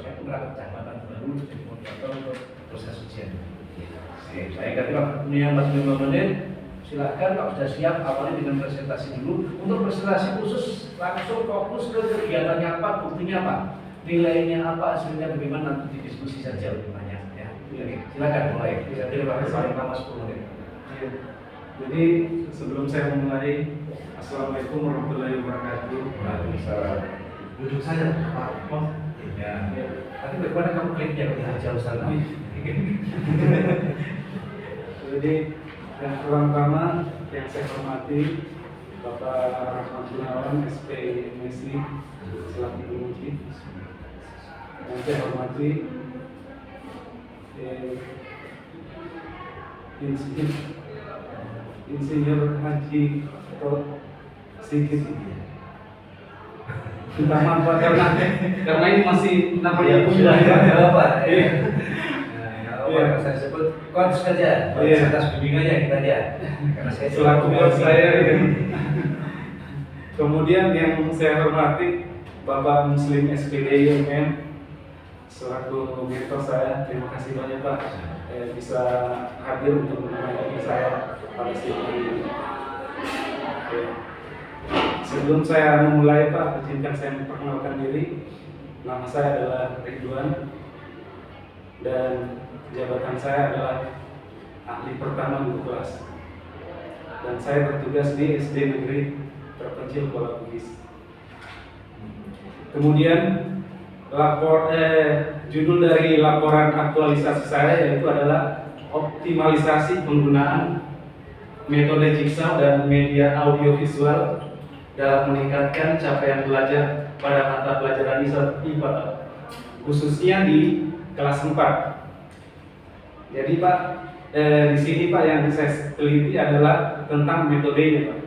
saya punya kecamatan baru jadi moderator untuk proses ujian. Saya kira punya 45 menit. Silakan kalau sudah siap awali dengan presentasi dulu. Untuk presentasi khusus langsung fokus ke kegiatannya apa, buktinya apa, nilainya apa, hasilnya bagaimana, nanti didiskusi saja lebih banyak ya. Silakan mulai. Bisa dilakukan paling lama 10 menit. Jadi sebelum saya memulai, Assalamualaikum warahmatullahi wabarakatuh. Waalaikumsalam. Duduk saja, Pak. Oh, ya. Tapi bagaimana kamu kliknya kalau jauh sana? Jadi yang pertama yang saya hormati Bapak Rahmat Gunawan, SP MSI selaku penguji. Yang saya hormati Insinyur Haji Sigit. Minta maaf Pak, karena ini masih namanya Bapak. Saya sebut kons saja, atas bimbingannya kita aja. Karena saya selaku bos saya. Kemudian yang saya hormati Bapak Muslim SPD UMN selaku mentor saya, terima kasih banyak Pak bisa hadir untuk menemani saya pada siang ini. Sebelum saya memulai Pak, izinkan saya memperkenalkan diri. Nama saya adalah Ridwan dan jabatan saya adalah ahli pertama guru kelas. Dan saya bertugas di SD Negeri Terpencil Kuala Bugis. Kemudian judul dari laporan aktualisasi saya yaitu adalah optimalisasi penggunaan metode jigsaw dan media audiovisual dalam meningkatkan capaian belajar pada mata pelajaran IPA, khususnya di kelas 4. Jadi Pak, di sini Pak yang saya teliti adalah tentang metodenya Pak.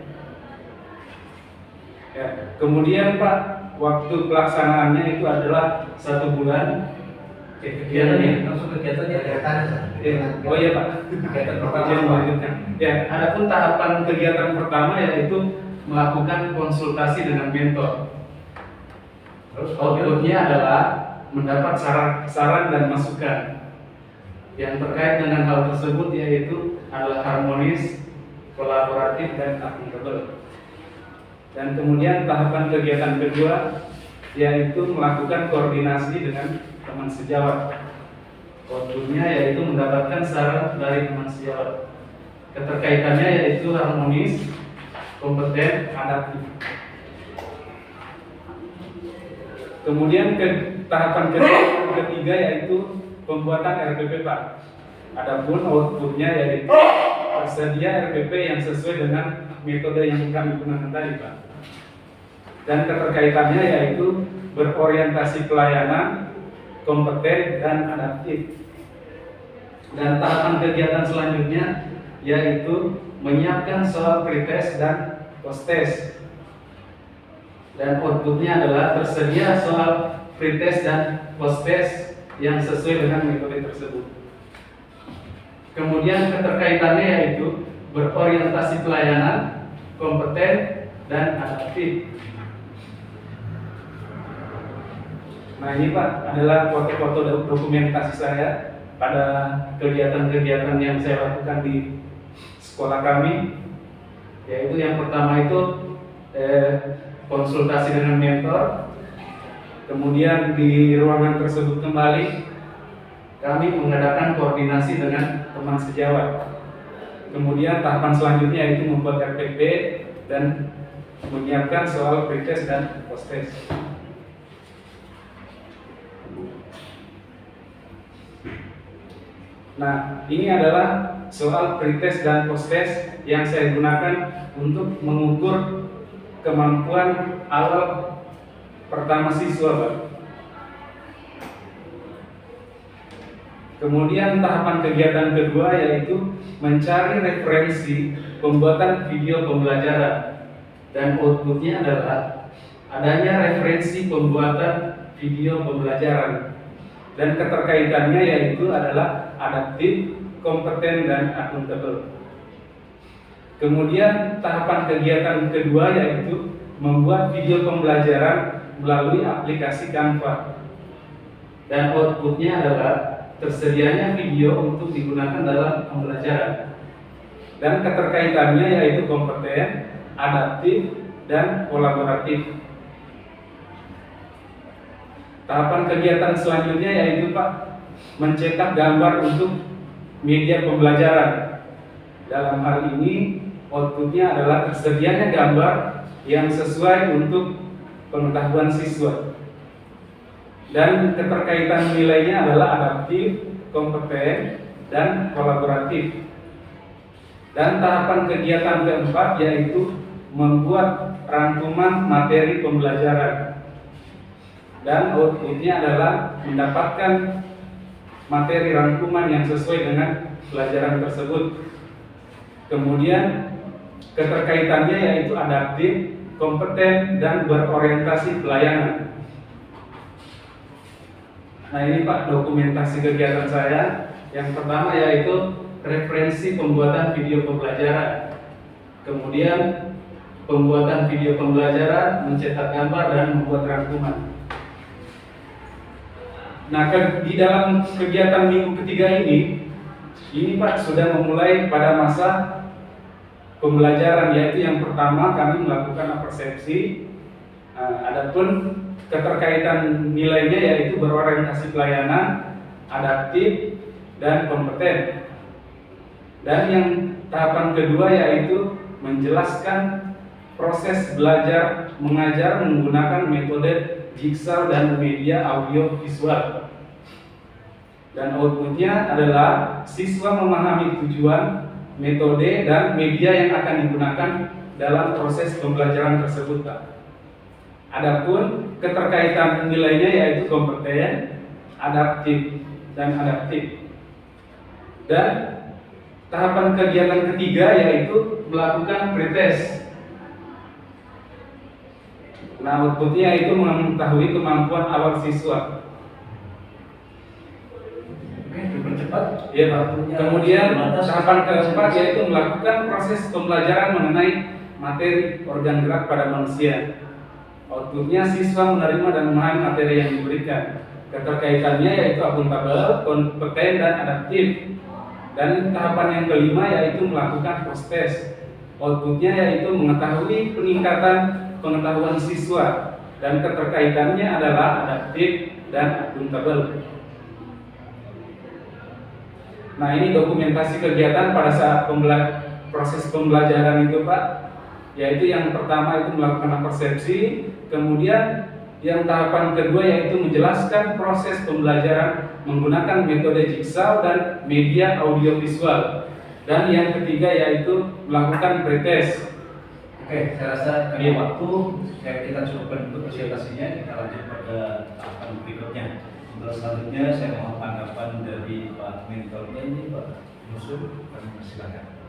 Ya, kemudian Pak, waktu pelaksanaannya itu adalah 1 bulan. kegiatannya langsung kegiatannya. Oh iya Pak. Kegiatan pertama. Ya, adapun tahapan kegiatan pertama yaitu melakukan konsultasi dengan mentor. Terus outputnya adalah mendapat saran dan masukan. Yang terkait dengan hal tersebut yaitu adalah harmonis, kolaboratif, dan akuntabel. Dan kemudian tahapan kegiatan kedua yaitu melakukan koordinasi dengan teman sejawat. Outputnya yaitu mendapatkan saran dari teman sejawat. Keterkaitannya yaitu harmonis, kompeten, adaptif. Kemudian tahapan ketiga yaitu pembuatan RPP Pak. Adapun outputnya yaitu tersedia RPP yang sesuai dengan metode yang kami gunakan tadi Pak. Dan keterkaitannya yaitu berorientasi pelayanan, kompeten, dan adaptif. Dan tahapan kegiatan selanjutnya yaitu menyiapkan soal pretest dan post-test. Dan outputnya adalah tersedia soal pretest dan post-test yang sesuai dengan metode tersebut. Kemudian keterkaitannya yaitu berorientasi pelayanan, kompeten, dan adaptif. Nah ini Pak adalah foto-foto dokumentasi saya pada kegiatan-kegiatan yang saya lakukan di sekolah kami. Yaitu yang pertama itu konsultasi dengan mentor. Kemudian di ruangan tersebut kembali kami mengadakan koordinasi dengan teman sejawat. Kemudian tahapan selanjutnya yaitu membuat RPP dan menyiapkan soal pretest dan post-test. Nah, ini adalah soal pretest dan post-test yang saya gunakan untuk mengukur kemampuan awal pertama siswa, Pak. Kemudian tahapan kegiatan kedua yaitu mencari referensi pembuatan video pembelajaran, dan outputnya adalah adanya referensi pembuatan video pembelajaran, dan keterkaitannya yaitu adalah adaptif, kompeten, dan akuntabel. Kemudian tahapan kegiatan kedua yaitu membuat video pembelajaran melalui aplikasi Canva. dan outputnya adalah tersedianya video untuk digunakan dalam pembelajaran. Dan keterkaitannya yaitu kompeten, adaptif, dan kolaboratif. Tahapan kegiatan selanjutnya yaitu Pak, mencetak gambar untuk media pembelajaran. Dalam hal ini outputnya adalah tersedianya gambar yang sesuai untuk pengetahuan siswa. Dan keterkaitan nilainya adalah adaptif, kompeten, dan kolaboratif. Dan tahapan kegiatan keempat yaitu membuat rangkuman materi pembelajaran. Dan outputnya adalah mendapatkan materi rangkuman yang sesuai dengan pelajaran tersebut. Kemudian keterkaitannya yaitu adaptif, kompeten, dan berorientasi pelayanan. Nah ini Pak dokumentasi kegiatan saya. Yang pertama yaitu referensi pembuatan video pembelajaran. Kemudian pembuatan video pembelajaran, mencetak gambar, dan membuat rangkuman. Nah di dalam kegiatan minggu ketiga ini Pak sudah memulai pada masa pembelajaran, yaitu yang pertama kami melakukan persepsi. Adapun keterkaitan nilainya yaitu berorientasi pelayanan, adaptif, dan kompeten. Dan yang tahapan kedua yaitu menjelaskan proses belajar mengajar menggunakan metode jigsaw dan media audio visual. Dan outputnya adalah siswa memahami tujuan, metode, dan media yang akan digunakan dalam proses pembelajaran tersebut, Pak. Adapun keterkaitan nilainya yaitu kompeten, adaptif, dan adaptif. Dan tahapan kegiatan ketiga yaitu melakukan pretest. Nah, outputnya itu mengetahui kemampuan awal siswa. Oke, dipercepat. Ya, Pak. Kemudian tahapan keempat yaitu melakukan proses pembelajaran mengenai materi organ gerak pada manusia. Outputnya siswa menerima dan memahami materi yang diberikan. Keterkaitannya yaitu akuntabel, kompeten, dan adaptif. Dan tahapan yang kelima yaitu melakukan post-test. Outputnya yaitu mengetahui peningkatan pengetahuan siswa, dan keterkaitannya adalah adaptif dan akuntabel. Nah ini dokumentasi kegiatan pada saat proses pembelajaran itu Pak, yaitu yang pertama itu melakukan persepsi, kemudian yang tahapan kedua yaitu menjelaskan proses pembelajaran menggunakan metode jigsaw dan media audiovisual, dan yang ketiga yaitu melakukan pretest. Oke, saya rasa karena waktu kita cukupkan untuk presentasinya, kita lanjut pada tahapan berikutnya. Untuk selanjutnya saya mohon tanggapan dari Pak Mentornya ini, Pak Yusuf, kami persilakan.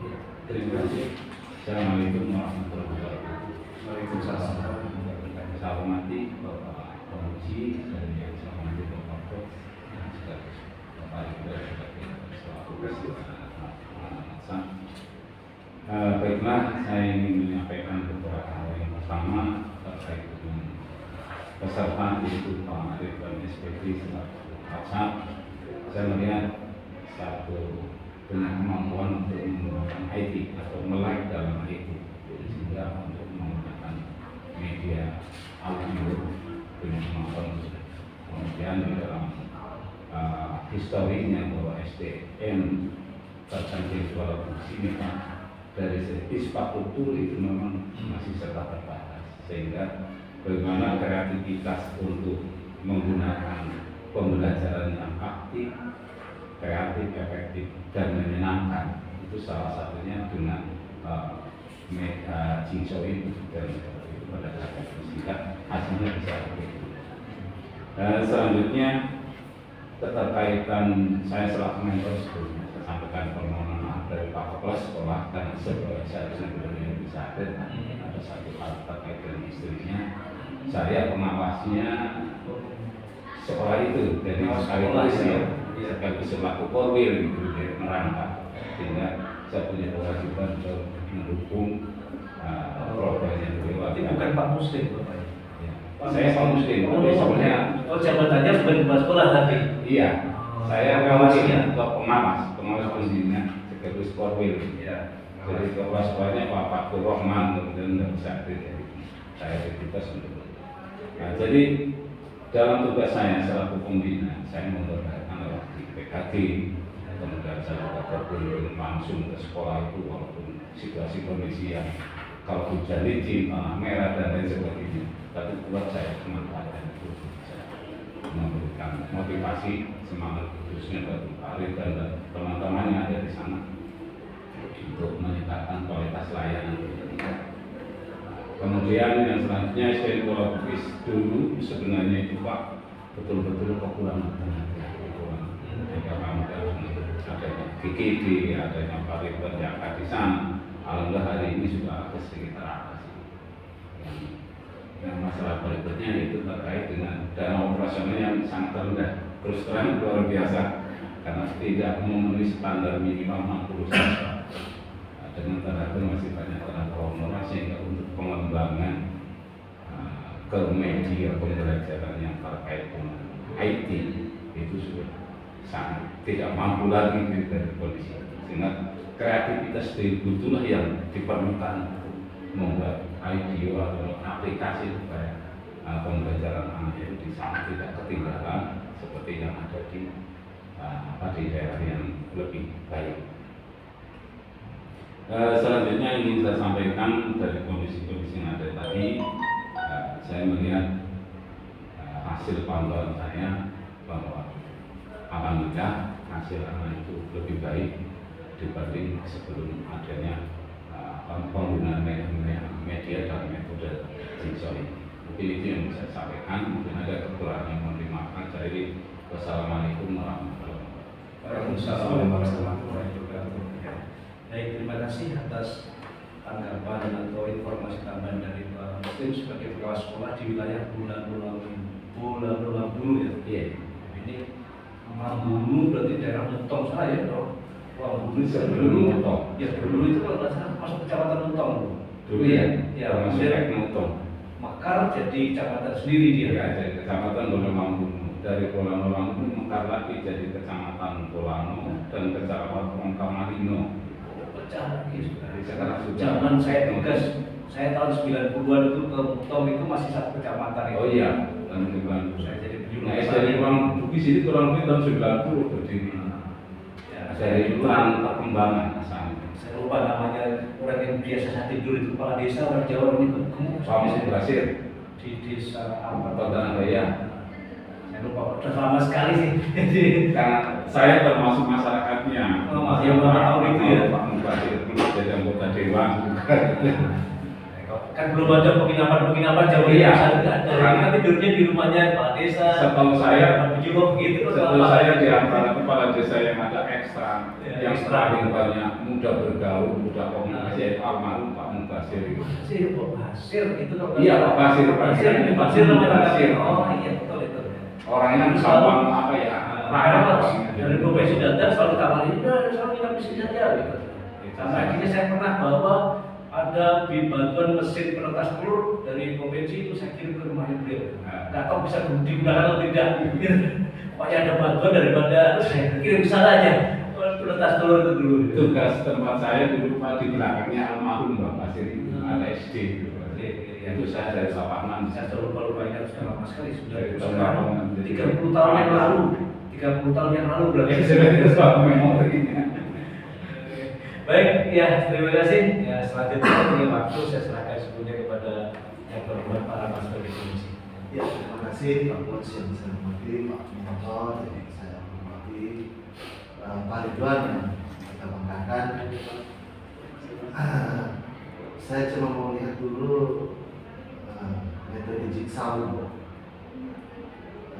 Terima kasih. Assalamualaikum warahmatullahi wabarakatuh. Waalaikumsalam. Saya hormati Bapak Penguji dan yang saya hormati Bapak Prof dan juga Bapak Ibu sebagai selaku presiden. Baiklah, saya ingin menyampaikan beberapa hal. Yang pertama terkait dengan peserta yaitu Pak Ridwan SPP selaku WhatsApp. Saya melihat satu punya kemampuan untuk menggunakan IT atau melek dalam IT, sehingga untuk menggunakan media audio punya kemampuan. Kemudian di dalam historinya bahwa SDM tentang visual ini Pak, dari segi struktur itu memang masih serta terbatas, sehingga bagaimana kreativitas untuk menggunakan pembelajaran yang aktif, kreatif, efektif, dan menyenangkan itu salah satunya dengan jigsaw itu, dan itu pada saat sehingga hasilnya bisa begitu. Selanjutnya keterkaitan saya selaku mentor sebelumnya saya sampaikan permohonan dari Pak Kepala Sekolah dan seharusnya benar-benar bisa ada satu hal terkait dengan istrinya. Saya pengawasnya sekolah itu, jadi sekaligus selaku korwil gitu di merangkap, sehingga saya punya kewajiban untuk mendukung programnya beliau. Berarti bukan Pak Muslim Bapak ya? Saya Pak Muslim, tapi sebenarnya jabatannya bukan kepala sekolah tapi. iya. Saya Pengawasnya. pengawas pembina sekretaris korwil. Ya. Jadi kepala sekolahnya Pak Faktur Rahman, kemudian tidak bisa hadir. Jadi saya ditugas untuk itu. Nah, jadi dalam tugas saya selaku pembina, saya memberdayakan lewat di PKD, kemudian saya juga berkunjung langsung ke sekolah itu walaupun situasi kondisi yang kalau hujan licin, tanah merah dan lain sebagainya. Tapi buat saya kemanfaatan itu bisa memberikan motivasi, semangat khususnya bagi Pak Arif dan teman-teman yang ada di sana untuk meningkatkan kualitas layanan. Kemudian yang selanjutnya SDN Pulau Bugis dulu sebenarnya itu Pak betul-betul kekurangan tenaga, kekurangan adanya GKD, adanya Pak Ribet yang di sana. Alhamdulillah hari ini sudah sedikit teratasi. Yang masalah berikutnya itu terkait dengan dana operasional yang sangat rendah, terus terang luar biasa karena tidak memenuhi standar minimal 60 siswa. Dengan tenaga masih banyak tenaga honorer sehingga untuk pengembangan ke media pembelajaran yang terkait dengan IT itu sudah sangat tidak mampu lagi dari kondisi sehingga kreativitas itulah yang diperlukan untuk membuat video atau aplikasi supaya pembelajaran anak itu di sana tidak ketinggalan seperti yang ada di daerah yang lebih baik. Selanjutnya ingin saya sampaikan dari kondisi-kondisi yang ada tadi, saya melihat hasil pantauan saya bahwa alhamdulillah hasil anak itu lebih baik dibanding sebelum adanya penggunaan media dan metode jigsaw ini. Mungkin itu yang bisa saya sampaikan. Mungkin ada kekurangan yang mohon dimaafkan. Jadi wassalamualaikum warahmatullahi wabarakatuh. Waalaikumsalam warahmatullahi wabarakatuh. Baik, terima kasih atas tanggapan atau informasi tambahan dari Pak Muslim sebagai kepala sekolah di wilayah Bulan Bulu ya. Iya. Ini Bulu berarti daerah Muntong sana ya, dong. Bulu Sebelum Muntong. Ya dulu itu kalau nggak salah masuk kecamatan Muntong. Dulu ya. Ya, Masuk kemudian Muntong. Mekar jadi kecamatan sendiri dia. Ya, dari kecamatan Bolamanggung. Dari Bolamanggung mekar lagi jadi kecamatan Bolano dan kecamatan Rongkamarino. Pecah lagi sudah. Sekarang sudah. Zaman saya tugas, saya tahun 90-an itu ke Muntong itu masih satu kecamatan itu. Oh iya, tahun 90. Saya jadi Nah, dari Kurang Bugis ini kurang lebih tahun 90 berdiri. Ya, Dari plan perkembangan asalnya. saya lupa namanya, orang yang biasa saya tidur itu kepala desa orang Jawa ini gemuk. Pak Basir, Di desa apa? Kota Raya. Saya lupa, udah lama sekali sih. Jadi Karena saya termasuk masyarakatnya. Oh, yang tahu itu ya. Pak Basir jadi anggota dewan. kan belum ada penginapan Jawa Iya. Nggak ada. Kan tidurnya di rumahnya kepala desa. Setahu saya, begitu. setahu saya di antara kepala desa yang ada ekstra, Ya, yang ekstra. paling banyak mudah bergaul, mudah komunikasi, yaitu almarhum Pak Mubasir itu. Basir itu loh. Iya, Pak Basir. Basir namanya Basir. Oh iya betul itu. Orangnya gampang apa ya? Dari profesi datang selalu kabarin, udah selalu kita bisnis saja gitu. Sampai akhirnya saya pernah bawa ada bantuan mesin penetas telur dari provinsi itu saya kirim ke rumahnya beliau. Nggak tahu bisa digunakan atau tidak. Pokoknya ada bantuan daripada saya kirim ke sana aja. Penetas telur itu dulu. Tugas tempat saya dulu Pak di belakangnya almarhum Mbak Basir itu ada SD gitu. Itu saya dari lapangan. Saya selalu lupa ingat sudah lama sekali sudah Dari itu tahun sekarang 30 lapangan. tahun yang lalu. 30 tahun yang lalu berarti. Itu soal memorinya. Baik, ya terima kasih. Ya selanjutnya punya waktu saya serahkan sepenuhnya kepada yang berhormat Pak Rahmat sebagai komisi. Ya, terima kasih Pak Bos yang saya hormati, Pak Motor yang saya hormati, Pak Ridwan yang kita banggakan. Saya cuma mau lihat dulu metode jigsaw.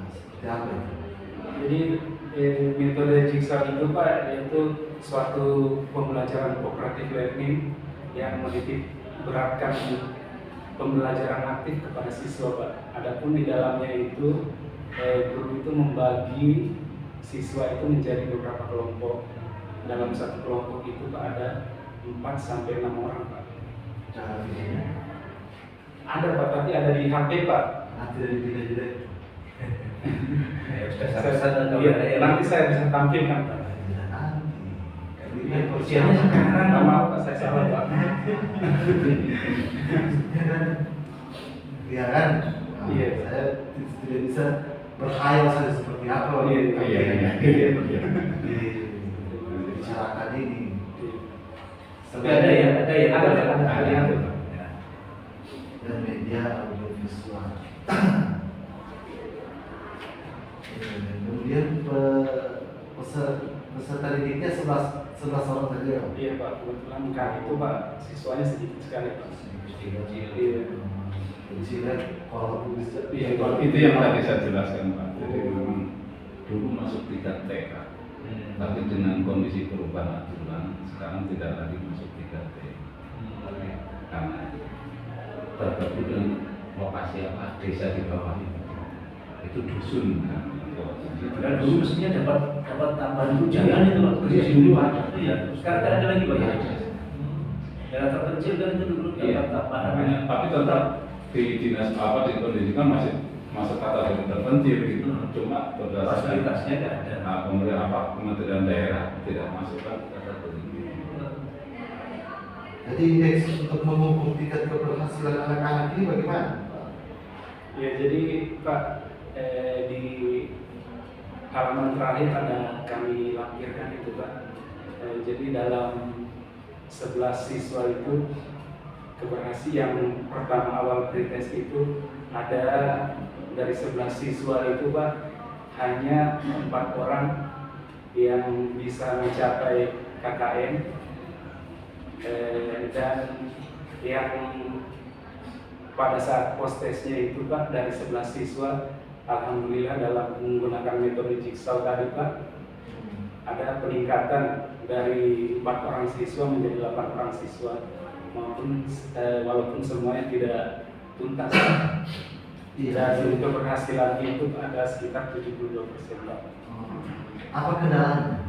Seperti apa itu? Jadi metode jigsaw itu Pak yaitu suatu pembelajaran cooperative learning yang menitik beratkan pembelajaran aktif kepada siswa Pak. Adapun di dalamnya itu guru itu membagi siswa itu menjadi beberapa kelompok. Dalam satu kelompok itu Pak ada 4 sampai 6 orang Pak. Cara videonya? Ada Pak, tapi ada di HP Pak. nanti dari direktur. Ya, sudah sampai Iya, nanti saya bisa tampilkan Pak. Tidak nanti. Ya, usianya sekarang. Nggak mau Pak, saya salah Pak. Iya kan? Nah, Iya. Saya tidak bisa berkhayal saya seperti apa. Dibicarakan ini. Tapi ada ya, ada ya, Ada. Dan media audiovisual. Kemudian peserta didiknya 11 orang saja. Iya Pak, kebetulan kali itu Pak siswanya sedikit sekali Pak. Iya. Kecilnya kalau bisa. Iya, Itu yang tadi saya jelaskan Pak. Jadi memang dulu masuk 3 TK, tapi dengan kondisi perubahan aturan sekarang tidak lagi masuk 3 T. Karena tergabung dengan lokasi apa desa di bawah itu dusun kan. Karena dulu mestinya dapat tambahan tunjangan itu waktu di dulu ada. Iya. Sekarang kan ada lagi Pak ya. Daerah terpencil kan itu dulu dapat tambahan. Tapi tetap di dinas apa dikondisikan masih masuk kategori terpencil gitu. Cuma berdasarkan Fasilitasnya nggak ada. pemerintah apa kementerian daerah tidak masukkan kategori ini. Jadi indeks untuk mengukur tingkat keberhasilan anak-anak ini bagaimana? Ya jadi Pak di halaman terakhir ada kami lampirkan itu Pak. Jadi dalam 11 siswa itu keberhasilan yang pertama awal pretest itu ada dari 11 siswa itu Pak hanya 4 orang yang bisa mencapai KKN dan yang pada saat post-testnya itu Pak dari 11 siswa alhamdulillah dalam menggunakan metode jigsaw tadi Pak ada peningkatan dari 4 orang siswa menjadi 8 orang siswa maupun walaupun semuanya tidak tuntas dan keberhasilan itu ada sekitar 72% Pak. Apa kendalanya?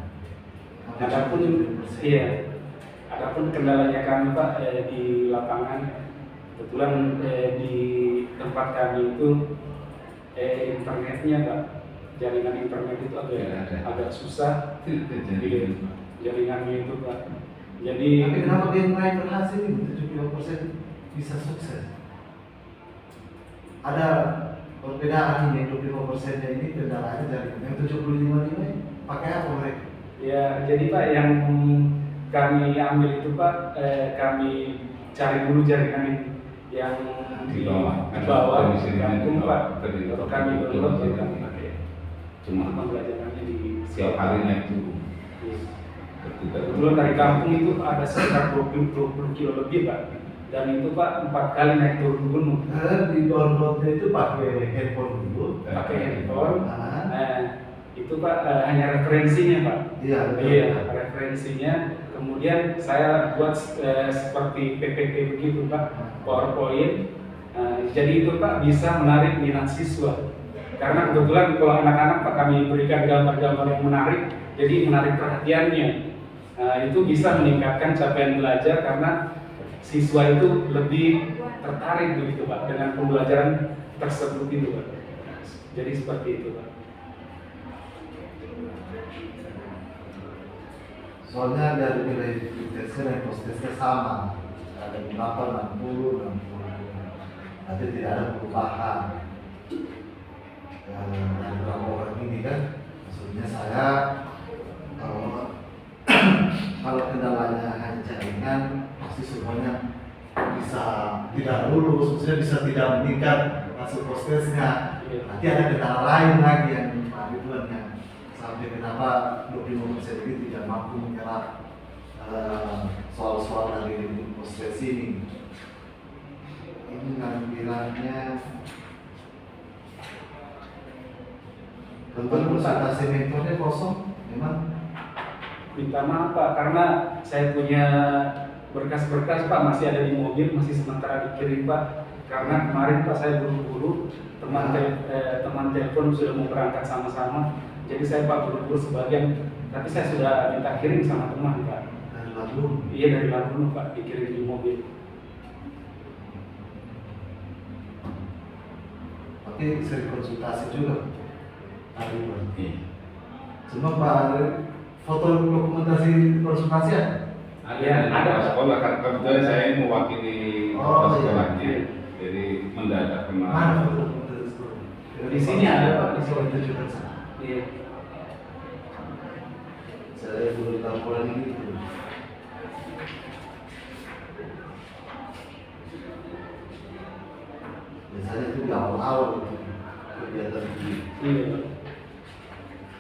Adapun kendalanya kami Pak di lapangan kebetulan di tempat kami itu internetnya Pak jaringan internet itu agak susah jaringannya itu Pak. Jadi Tapi kenapa dia mulai berhasil ini 70% bisa sukses? Ada perbedaan ini 25% ini kendalanya dari yang 75 ini pakai apa mereka? ya jadi Pak yang kami ambil itu Pak kami cari dulu jaringan yang Di bawah. di bawah Kondisinya kampung di Pak. bawah. Kalau kami download ya kami pakai. Cuma Pembelajarannya di setiap hari naik turun. kebetulan dari kampung itu ada sekitar 20 kilo lebih Pak. Dan itu Pak 4 kali naik turun gunung. Di downloadnya itu pakai handphone dulu. Pakai handphone. Ah. Itu Pak hanya referensinya Pak. Iya, betul. Iya, referensinya. Kemudian saya buat seperti PPT begitu Pak, PowerPoint. Jadi itu Pak bisa menarik minat siswa. Karena kebetulan kalau anak-anak Pak kami berikan gambar-gambar yang menarik, jadi menarik perhatiannya. Itu bisa meningkatkan capaian belajar karena siswa itu lebih tertarik begitu Pak dengan pembelajaran tersebut itu Pak. Jadi seperti itu Pak. Soalnya dari nilai tesnya dan post-tesnya sama, ada beberapa 60, tapi tidak ada perubahan. Dan beberapa orang ini kan, maksudnya saya kalau kendalanya hanya jaringan, pasti semuanya bisa tidak lulus, maksudnya bisa tidak meningkat hasil post-tesnya. Nanti ada kendala lain lagi yang sampai kenapa 25% ini tidak mampu menyerap soal-soal dari post-tes ini. Ini nampilannya tentu presentasi mentornya kosong, memang. Minta maaf Pak, karena saya punya berkas-berkas Pak masih ada di mobil, masih sementara dikirim Pak. Karena kemarin Pak saya buru-buru, teman telepon sudah mau berangkat sama-sama, jadi saya Pak buru-buru sebagian, tapi saya sudah minta kirim sama teman Pak. Dari Bandung. Iya dari Bandung Pak, dikirim di mobil. berarti sering konsultasi juga. Aduh, Iya. cuma Pak foto dokumentasi konsultasi ya? Ada sekolah kan kebetulan saya mewakili Oh, iya. sekolahnya, jadi mendadak Mana kemarin. foto dokumentasi sekolah? Di sini ada, Pak. Di sekolah itu juga. Iya. Saya baru tahu pola ini. Biasanya itu di awal-awal itu kegiatan ini. Iya, Pak.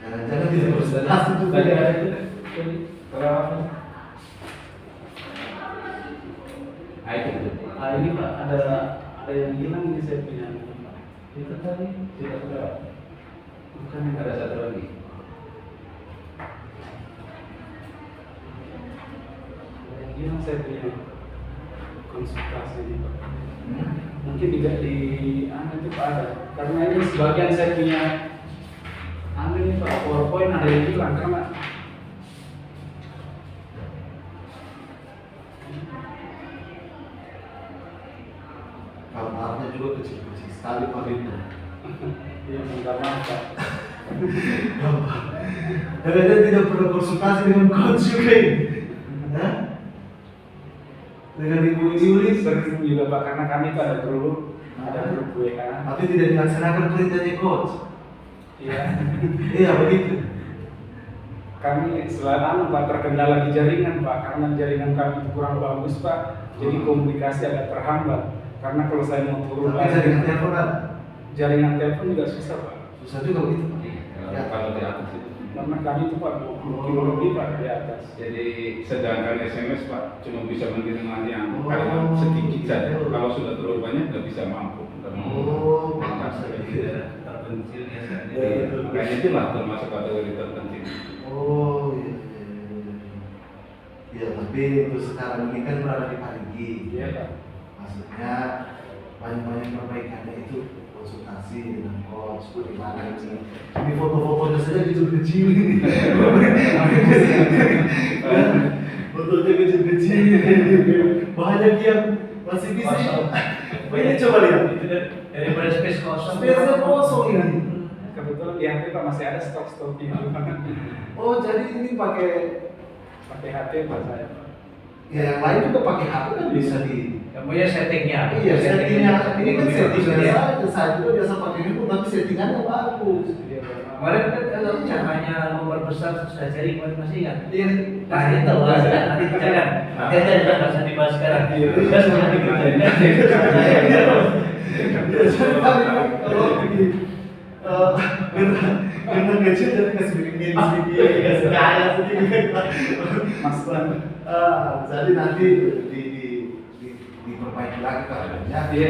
Jangan-jangan tidak konsultasi juga Tadi ya. ada itu. Berapa? Ah, itu. Ah, ini Pak, ada yang hilang ini saya punya. Itu tadi tidak ada. Bukan yang Ada satu lagi. ada yang hilang saya punya konsultasi ini Pak. Mungkin tidak di itu Pak ada. Karena ini sebagian saya punya ini Pak, PowerPoint ada yang hilang karena Kamarnya juga kecil-kecil sekali Pak Rino. dia minta maaf Pak. Jangan-jangan tidak pernah konsultasi dengan coach juga ini. Hah? Dengan Ibu Yuli, Sering juga Pak, karena kami itu ada grup WA. tapi tidak dilaksanakan perintahnya coach. Iya. Iya begitu. Kami selalu Pak terkendala di jaringan Pak, karena jaringan kami itu kurang bagus Pak, jadi komunikasi agak terhambat. Karena kalau saya mau turun Tapi jaringan telepon ada. jaringan telepon juga susah Pak. Susah juga begitu. Iya, kalau di atas itu. Karena kami itu Pak 20 kilo lebih Pak di atas. Jadi sedangkan SMS Pak cuma bisa menerima yang Oh. kalimat sedikit saja. Kalau sudah terlalu banyak nggak bisa mampu. Oh, Maka iya. terpencilnya saja. Iya. Makanya itulah termasuk kategori terpencil. Oh iya, iya, iya. Iya, tapi untuk sekarang ini kan berada di Parigi. Iya Pak. Maksudnya banyak-banyak perbaikannya itu konsultasi dengan coach bagaimana ini foto-fotonya saja kecil-kecil ini. Fotonya kecil-kecil. Banyak yang masih bisa. Ini coba lihat. Itu daripada space kosong. Space-nya kosong ini. Kebetulan di HP Pak masih ada stok-stoknya. Oh, jadi ini pakai Pakai HP Pak saya. ya yang lain juga pakai HP kan bisa di Yang punya settingnya. iya settingnya ini kan settingnya Ya. saya juga biasa pakai ini tapi settingannya bagus. Iya Pak. Kemarin kan kalau caranya memperbesar susah jari kemarin masih ingat. Iya. Nah itu nanti jangan. Jangan nggak usah dibahas sekarang. Kita sudah dikerjain. Kalau di karena kecil jadi kasih bikin sedikit, kasih kaya sedikit. Mas Lan. Jadi nanti diperbaiki lagi keadaannya. Iya.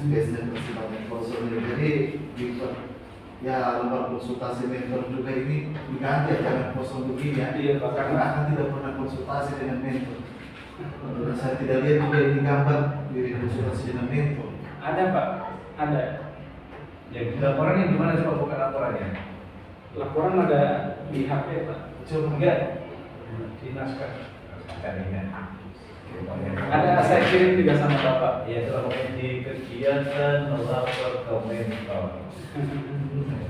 Biasanya masih banyak kosong jadi ya lembar konsultasi mentor juga ini diganti ya jangan kosong begini ya. Iya Pak, Karena karena akan tidak pernah konsultasi dengan mentor. Dan saya tidak lihat juga ini gambar di konsultasi dengan mentor. ada Pak, ada. Jadi laporan yang gimana coba buka laporannya? Laporan ada di HP Pak. Coba Enggak. Di naskah carinya. Ada saya kirim juga sama Bapak. Ya telah di kegiatan melapor ke mentor.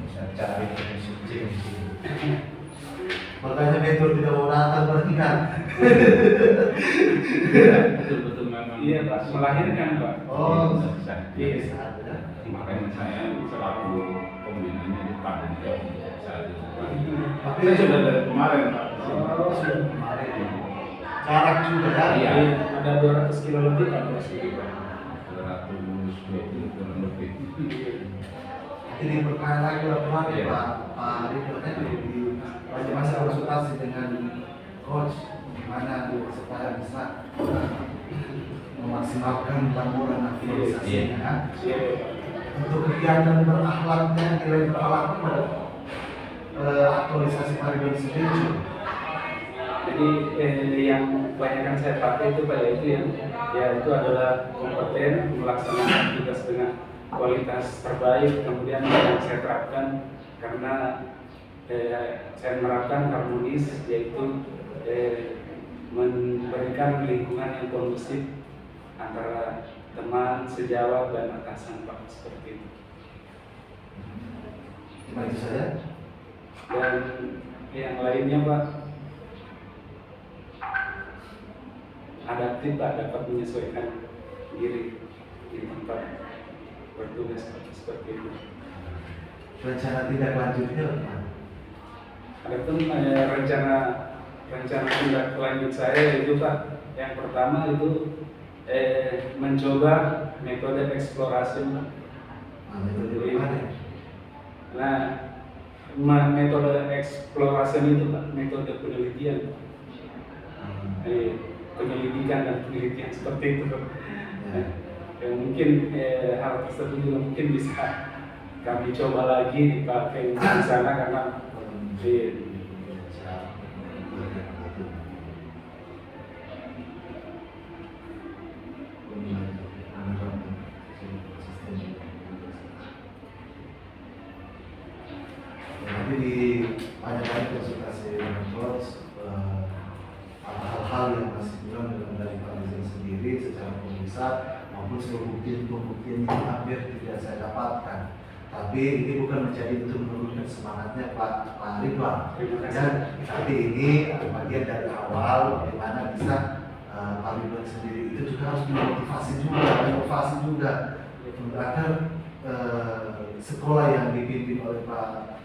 Bisa cari suci. makanya mentor tidak mau datang berarti kan. Betul-betul memang. Iya Pak, melahirkan Pak. Oh, Bisa. Iya. ada. Makanya saya selaku pembinanya di Padang saat itu. Tapi Saya sudah dari kemarin Pak. oh, sudah kemarin. Jarak juga ya. Iya. Ada 200 kilo lebih Pak. 220 kurang lebih. Jadi berkali lagi laporan Iya. Pak Ridhonya di masa konsultasi dengan coach gimana supaya bisa memaksimalkan laporan aktualisasinya. Iya. Untuk kegiatan berakhlaknya nilai berakhlaknya pada aktualisasi Paridon sendiri. Jadi yang kebanyakan saya pakai itu Pak yaitu yang ya itu adalah kompeten melaksanakan tugas dengan kualitas terbaik. Kemudian yang saya terapkan karena saya menerapkan harmonis yaitu memberikan lingkungan yang kondusif antara teman sejawat dan atasan Pak, seperti itu. Cuma itu saja. Dan yang lainnya Pak, adaptif Pak, dapat menyesuaikan diri di tempat bertugas seperti itu. Rencana tindak lanjutnya apa? Adapun rencana tindak lanjut saya itu Pak, yang pertama itu mencoba metode eksplorasi Pak. Metode apa ya? Nah, metode eksplorasi itu Pak, metode penelitian, penyelidikan dan penelitian seperti itu Pak. Yang mungkin hal tersebut juga mungkin bisa kami coba lagi dipakai di sana karena Nanti di banyak konsultasi dengan coach, hal-hal yang masih kurang dari Pak Rizal sendiri secara penulisan maupun seluruh bukti-bukti itu hampir tidak saya dapatkan. Tapi ini bukan menjadi untuk menurunkan semangatnya Pak Ridwan. Tapi ini bagian dari awal bagaimana bisa Pak Ridwan sendiri itu juga harus dimotivasi juga, inovasi juga agar sekolah yang dipimpin oleh Pak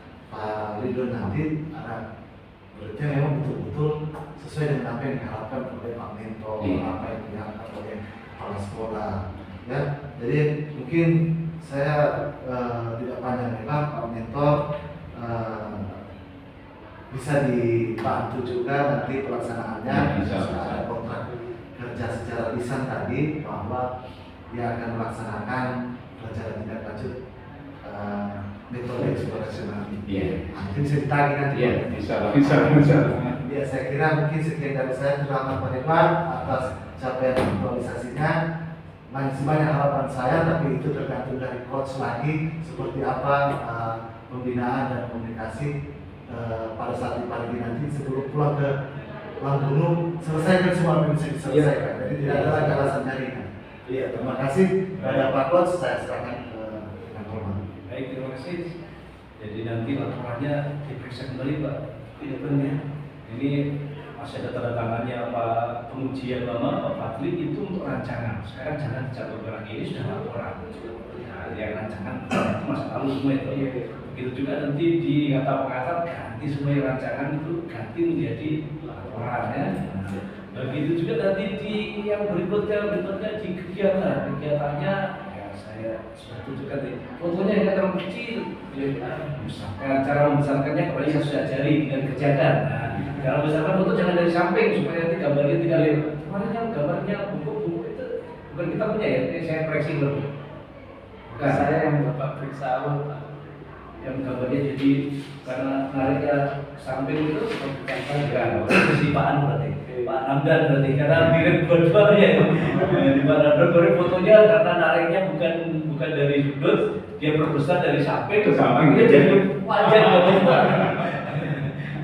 Ridwan nanti berarti memang betul-betul sesuai dengan apa yang diharapkan oleh Pak Mentor, apa yang diharapkan oleh kepala sekolah. Ya, jadi mungkin saya tidak panjang lebar, Pak Mentor bisa dibantu juga nanti pelaksanaannya. Sudah ada kontrak kerja secara lisan tadi bahwa dia akan melaksanakan rencana tindak lanjut metode eksplorasi nanti. Mungkin bisa ditagih nanti. Bisa. Ya, saya kira mungkin sekian dari saya. Terima kasih Pak Ridwan atas capaian aktualisasinya. Masih banyak harapan saya, tapi itu tergantung dari coach lagi seperti apa pembinaan dan komunikasi pada saat di pagi nanti sebelum pulang ke Gunung, selesaikan semua yang bisa diselesaikan. Jadi tidak ada lagi alasan jaringan. Iya, terima kasih kepada Pak Coach. Saya serahkan ke Pak. Baik, terima kasih. Jadi nanti laporannya diperiksa kembali Pak. Tidak penting. Ini masih ada tanda tangannya Pak pengujian lama Pak Fadli itu untuk rancangan. Sekarang jangan dicatat lagi, ini sudah laporan. Nah, yang rancangan itu masa lalu semua itu. Begitu juga nanti di kata pengatar ganti semua yang rancangan itu ganti menjadi laporan ya. Nah, begitu juga nanti di yang berikutnya di kegiatannya ya saya sudah tunjukkan nih. Fotonya yang terlalu kecil. Nah, cara membesarkannya kembali saya sudah ajari dengan kerjakan. Nah, cara membesarkan foto jangan dari samping supaya nanti gambarnya tidak lihat. Kemarin yang gambarnya buku itu bukan kita punya ya, ini saya koreksi dulu. Bukan saya yang Bapak periksa awal Pak. Yang gambarnya jadi karena nariknya samping itu bukan saya, si Pak An berarti. Pak Hamdan berarti karena mirip dua-duanya itu. Di Pak Hamdan baru fotonya karena nariknya bukan dari sudut, dia perbesar dari samping ke samping dia jadi wajah gambar.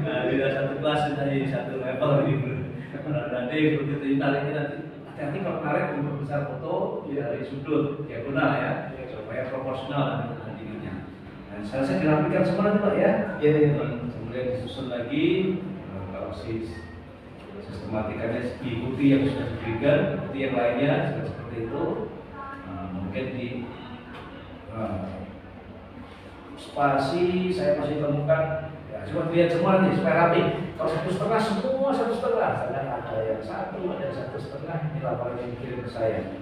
Nah, tidak satu kelas dari satu level gitu. Nanti seperti itu nariknya nanti hati-hati kalau narik memperbesar foto dari sudut diagonal ya, supaya proporsional nantinya. Dan saya dirapikan semua nanti Pak ya. Kemudian disusun lagi kalau sistematikanya diikuti yang sudah diberikan, ikuti yang lainnya seperti itu. Mungkin di spasi saya masih temukan ya, cuma lihat semua nanti supaya rapi. Kalau 1,5 semua 1,5, sedang ada yang 1, ada yang 1,5. Ini laporan yang dikirim ke saya.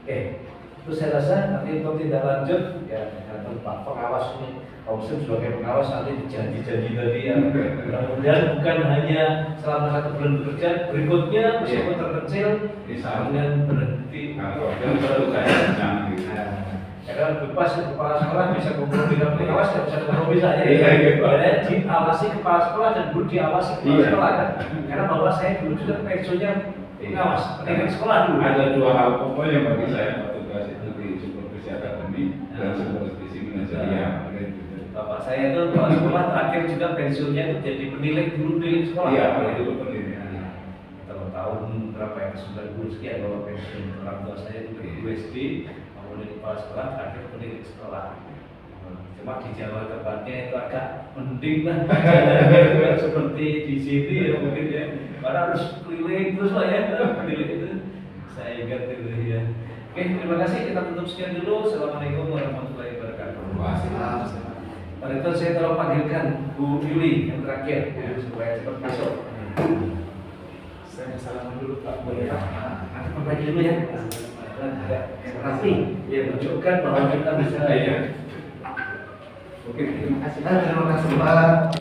Oke, itu saya rasa nanti untuk tindak lanjut ya dengan Pak pengawas ini. Komsim sebagai pengawas nanti janji-janji tadi ya. Mudah-mudahan bukan hanya selama 1 bulan bekerja, berikutnya meskipun terkecil kemudian berhenti. Karena bebas kepala sekolah bisa kompromi dengan pengawas, tidak bisa kompromi saja. Karena diawasi kepala sekolah dan guru diawasi kepala sekolah kan. Karena bahwa saya dulu juga pensiunnya pengawas, pendidik sekolah dulu. Ada 2 hal pokok yang bagi saya tugas itu di supervisi akademik dan supervisi manajerial. Bapak saya itu kepala sekolah terakhir juga pensiunnya itu jadi penilik sekolah. Iya, itu pendidik. Tahun tahun berapa ya, 90 sekian bawa pensiun. Orang tua saya juga guru SD, kemudian kepala sekolah, terakhir pendidik sekolah. Cuma di Jawa tempatnya itu agak mending lah, tidak seperti di sini ya mungkin ya. Karena harus keliling terus lah ya, keliling itu. Saya ingat itu ya. Oke, terima kasih. Kita tutup sekian dulu. Assalamualaikum warahmatullahi wabarakatuh. Pada itu saya tolong panggilkan Bu Yuli yang terakhir ya, supaya cepat masuk. Saya mau salaman dulu Pak. Boleh Pak. Nanti perbaiki dulu ya. Rapi, ya menunjukkan bahwa kita bisa. Iya. Oke, terima kasih. Terima kasih Pak.